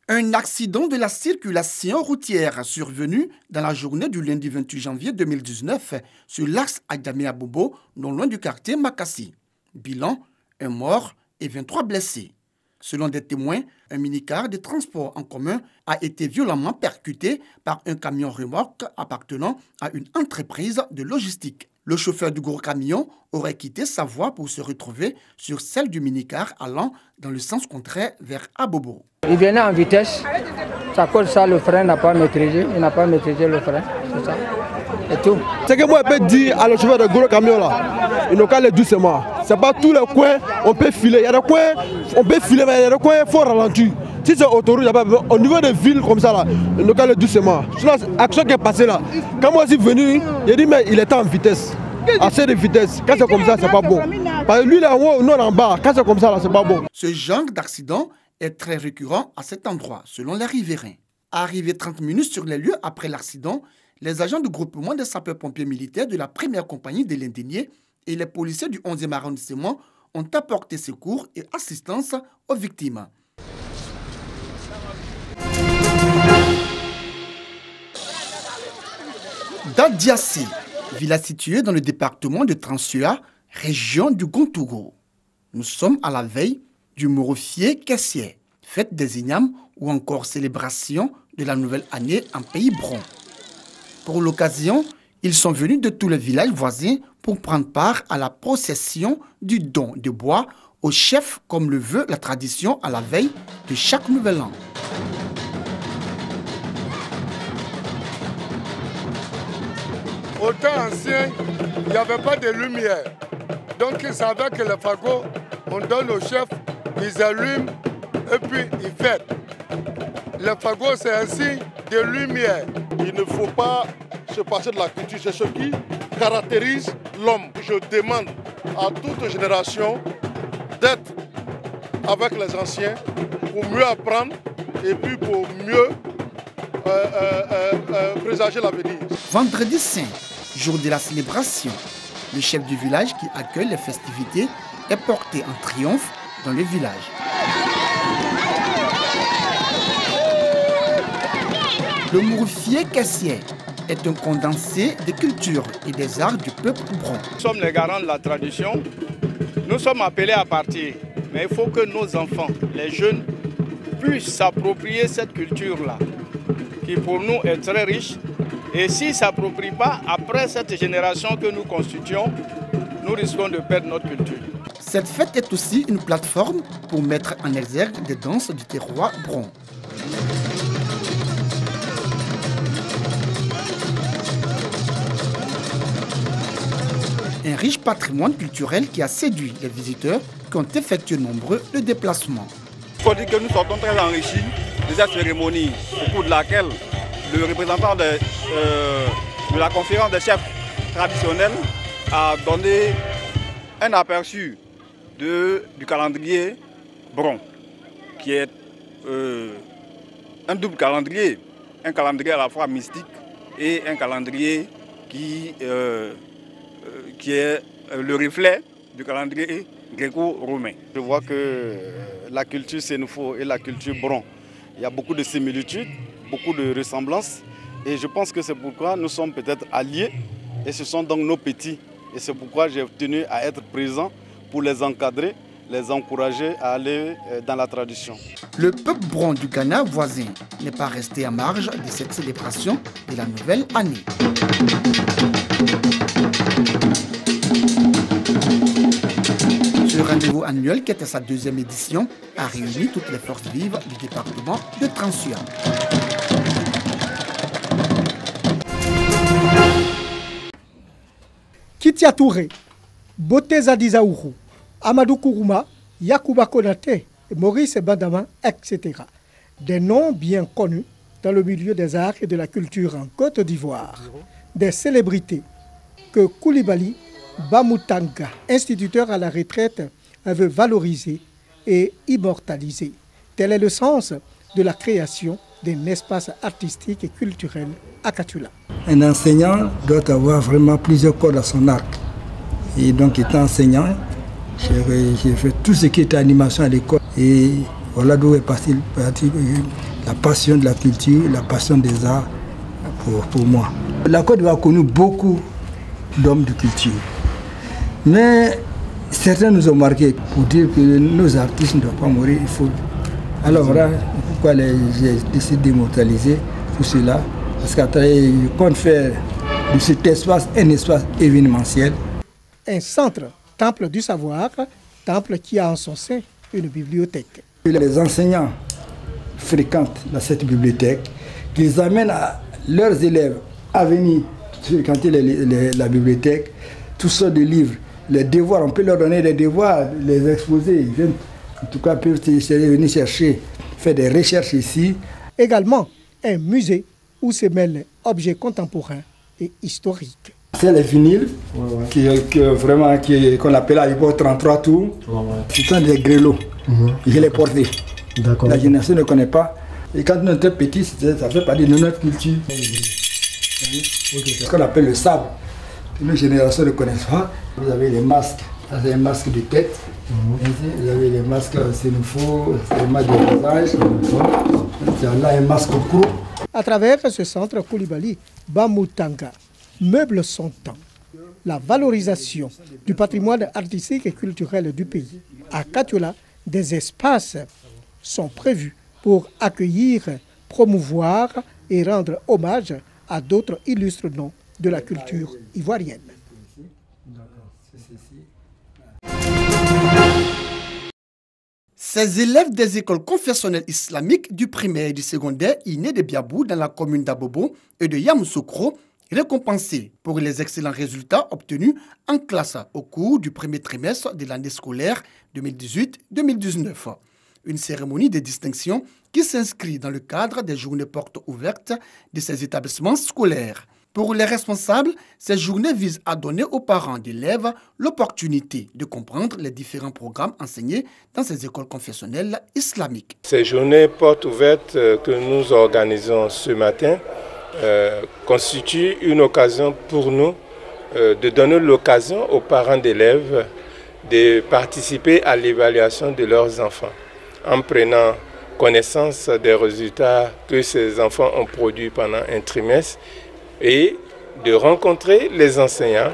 Un accident de la circulation routière survenu dans la journée du lundi 28 janvier 2019 sur l'axe Adjamé-Abobo, non loin du quartier Makassi. Bilan, un mort et 23 blessés. Selon des témoins, un minicar de transport en commun a été violemment percuté par un camion remorque appartenant à une entreprise de logistique. Le chauffeur du gros camion aurait quitté sa voie pour se retrouver sur celle du minicar allant dans le sens contraire vers Abobo. Il venait en vitesse, ça cause ça, le frein n'a pas maîtrisé, il n'a pas maîtrisé le frein, c'est ça, et tout. Ce que moi je peux dire à le chauffeur de gros camion là, il n'a qu'à aller doucement. C'est pas tous les coins on peut filer, il y a des coins on peut filer, mais il y a des coins il faut ralentir. Si c'est autoroute, il y a pas besoin. Au niveau des villes comme ça là, il n'a qu'à aller doucement. Sur l'action qui est passée là, quand moi je suis venu, il dit mais il était en vitesse. Assez de vitesse, quand c'est comme ça, c'est pas bon. Parce que lui là en haut, nous en bas, quand c'est comme ça là, c'est pas bon. Ce genre d'accident est très récurrent à cet endroit, selon les riverains. Arrivés 30 minutes sur les lieux après l'accident, les agents du groupement des sapeurs-pompiers militaires de la première compagnie de l'Indigné et les policiers du 11e arrondissement ont apporté secours et assistance aux victimes. Dadiassi, village situé dans le département de Transua, région du Gontougo. Nous sommes à la veille du Morofié Kessier, fête des Ignames ou encore célébration de la nouvelle année en pays bron. Pour l'occasion, ils sont venus de tous les villages voisins pour prendre part à la procession du don de bois au chef comme le veut la tradition à la veille de chaque nouvel an. Au temps ancien, il n'y avait pas de lumière. Donc ils savaient que le fagot, on donne au chef, ils allument et puis ils fêtent. Le fagot, c'est un signe de lumière. Il ne faut pas se passer de la culture, c'est ce qui caractérise l'homme. Je demande à toute génération d'être avec les anciens pour mieux apprendre et puis pour mieux présager l'avenir. Vendredi Saint, jour de la célébration, le chef du village qui accueille les festivités est porté en triomphe dans le village. Le Morofié Kessier est un condensé des cultures et des arts du peuple bron. Nous sommes les garants de la tradition. Nous sommes appelés à partir. Mais il faut que nos enfants, les jeunes, puissent s'approprier cette culture-là, qui pour nous est très riche. Et s'ils ne s'approprient pas, après cette génération que nous constituons, nous risquons de perdre notre culture. Cette fête est aussi une plateforme pour mettre en exergue des danses du terroir bron. Un riche patrimoine culturel qui a séduit les visiteurs qui ont effectué nombreux de déplacements. Il faut dire que nous sortons très enrichis de cette cérémonie au cours de laquelle le représentant de la conférence des chefs traditionnels a donné un aperçu du calendrier bron, qui est un double calendrier, un calendrier à la fois mystique et un calendrier qui est le reflet du calendrier gréco-romain. Je vois que la culture sénoufo et la culture bron, il y a beaucoup de similitudes, beaucoup de ressemblances. Et je pense que c'est pourquoi nous sommes peut-être alliés. Et ce sont donc nos petits. Et c'est pourquoi j'ai tenu à être présent pour les encadrer, les encourager à aller dans la tradition. Le peuple bron du Ghana voisin n'est pas resté à marge de cette célébration de la nouvelle année. Ce rendez-vous annuel, qui était sa deuxième édition, a réuni toutes les forces vives du département de Transua. Kitia Touré, Boté Zadizaourou, Amadou Kourouma, Yacouba Konate, Maurice Bandama, etc. Des noms bien connus dans le milieu des arts et de la culture en Côte d'Ivoire. Des célébrités que Koulibaly Bamoutanga, instituteur à la retraite, veut valoriser et immortaliser. Tel est le sens de la création d'un espace artistique et culturel à Katula. Un enseignant doit avoir vraiment plusieurs cordes à son arc. Et donc, étant enseignant, j'ai fait tout ce qui était animation à l'école. Et voilà d'où est partie la passion de la culture, la passion des arts pour moi. La Côte d'Ivoire a connu beaucoup d'hommes de culture. Mais certains nous ont marqués pour dire que nos artistes ne doivent pas mourir. Il faut... Alors voilà pourquoi j'ai décidé d'immortaliser tout cela. Parce qu'après, je compte faire de cet espace un espace événementiel. Un centre, temple du savoir, temple qui a en son sein une bibliothèque. Les enseignants fréquentent cette bibliothèque, qu'ils amènent à leurs élèves à venir fréquenter la bibliothèque, toutes sortes de livres, les devoirs, on peut leur donner des devoirs, les exposer. Ils viennent, en tout cas, peuvent venir chercher, faire des recherches ici. Également, un musée où se mêlent objets contemporains et historiques. C'est les vinyles, qu'on appelle à l'époque 33 tours. Ce sont des grelots. Je les portais. La génération ne connaît pas. Et quand on était petit, ça fait partie de notre culture. Ce qu'on appelle le sable. Nos générations ne connaissent pas. Vous avez les masques. Ça, c'est un masque de tête. Vous avez les masques sénoufaux, les masques de visage. Là, un masque au cou. À travers ce centre Koulibaly, Bamutanga meuble son temps. La valorisation du patrimoine artistique et culturel du pays. À Katiola, des espaces sont prévus pour accueillir, promouvoir et rendre hommage à d'autres illustres noms de la culture ivoirienne. Ces élèves des écoles confessionnelles islamiques du primaire et du secondaire innés de Biabou dans la commune d'Abobo et de Yamoussoukro, récompensés pour les excellents résultats obtenus en classe au cours du premier trimestre de l'année scolaire 2018-2019. Une cérémonie de distinction qui s'inscrit dans le cadre des journées portes ouvertes de ces établissements scolaires. Pour les responsables, ces journées visent à donner aux parents d'élèves l'opportunité de comprendre les différents programmes enseignés dans ces écoles confessionnelles islamiques. Ces journées portes ouvertes que nous organisons ce matin constituent une occasion pour nous de donner l'occasion aux parents d'élèves de participer à l'évaluation de leurs enfants en prenant connaissance des résultats que ces enfants ont produits pendant un trimestre et de rencontrer les enseignants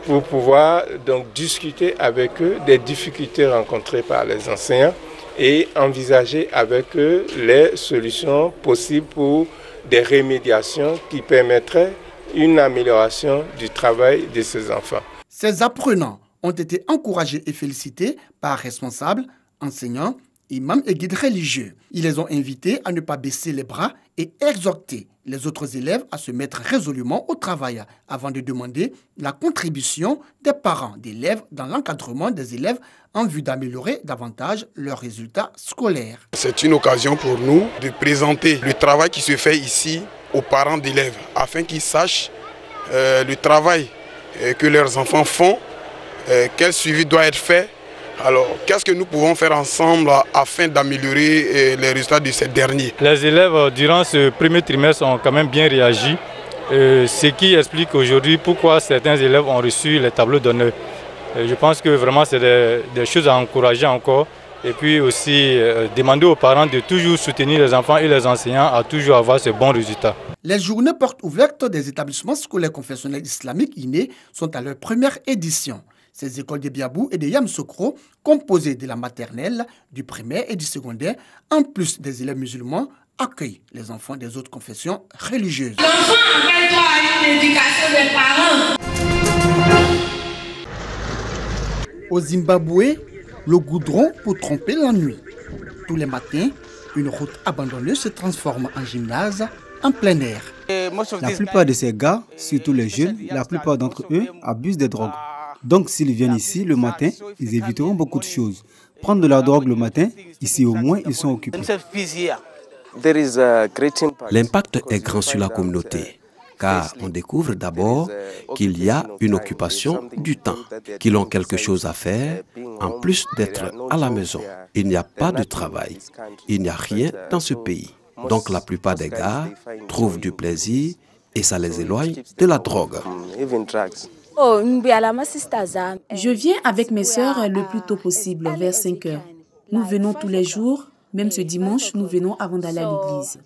pour pouvoir donc discuter avec eux des difficultés rencontrées par les enseignants et envisager avec eux les solutions possibles pour des remédiations qui permettraient une amélioration du travail de ces enfants. Ces apprenants ont été encouragés et félicités par responsables, enseignants, imams et guides religieux. Ils les ont invités à ne pas baisser les bras et exhorter les autres élèves à se mettre résolument au travail avant de demander la contribution des parents d'élèves dans l'encadrement des élèves en vue d'améliorer davantage leurs résultats scolaires. C'est une occasion pour nous de présenter le travail qui se fait ici aux parents d'élèves afin qu'ils sachent le travail que leurs enfants font, quel suivi doit être fait. Alors, qu'est-ce que nous pouvons faire ensemble afin d'améliorer les résultats de ces derniers? Les élèves, durant ce premier trimestre, ont quand même bien réagi, ce qui explique aujourd'hui pourquoi certains élèves ont reçu les tableaux d'honneur. Je pense que vraiment c'est des choses à encourager encore et puis aussi demander aux parents de toujours soutenir les enfants et les enseignants à toujours avoir ces bons résultats. Les journées portes ouvertes des établissements scolaires confessionnels islamiques innés sont à leur première édition. Ces écoles de Biabou et de Yamoussoukro, composées de la maternelle, du primaire et du secondaire, en plus des élèves musulmans, accueillent les enfants des autres confessions religieuses. L'enfant en fait droit à une éducation des parents. Au Zimbabwe, le goudron pour tromper l'ennui. Tous les matins, une route abandonnée se transforme en gymnase en plein air. La plupart de ces gars, surtout les jeunes, la plupart d'entre eux abusent des drogues. Donc s'ils viennent ici le matin, ils éviteront beaucoup de choses. Prendre de la drogue le matin, ici au moins ils sont occupés. L'impact est grand sur la communauté, car on découvre d'abord qu'il y a une occupation du temps, qu'ils ont quelque chose à faire, en plus d'être à la maison. Il n'y a pas de travail, il n'y a rien dans ce pays. Donc la plupart des gars trouvent du plaisir et ça les éloigne de la drogue. Je viens avec mes sœurs le plus tôt possible, vers 5 heures. Nous venons tous les jours, Même ce dimanche, nous venons avant d'aller à l'église.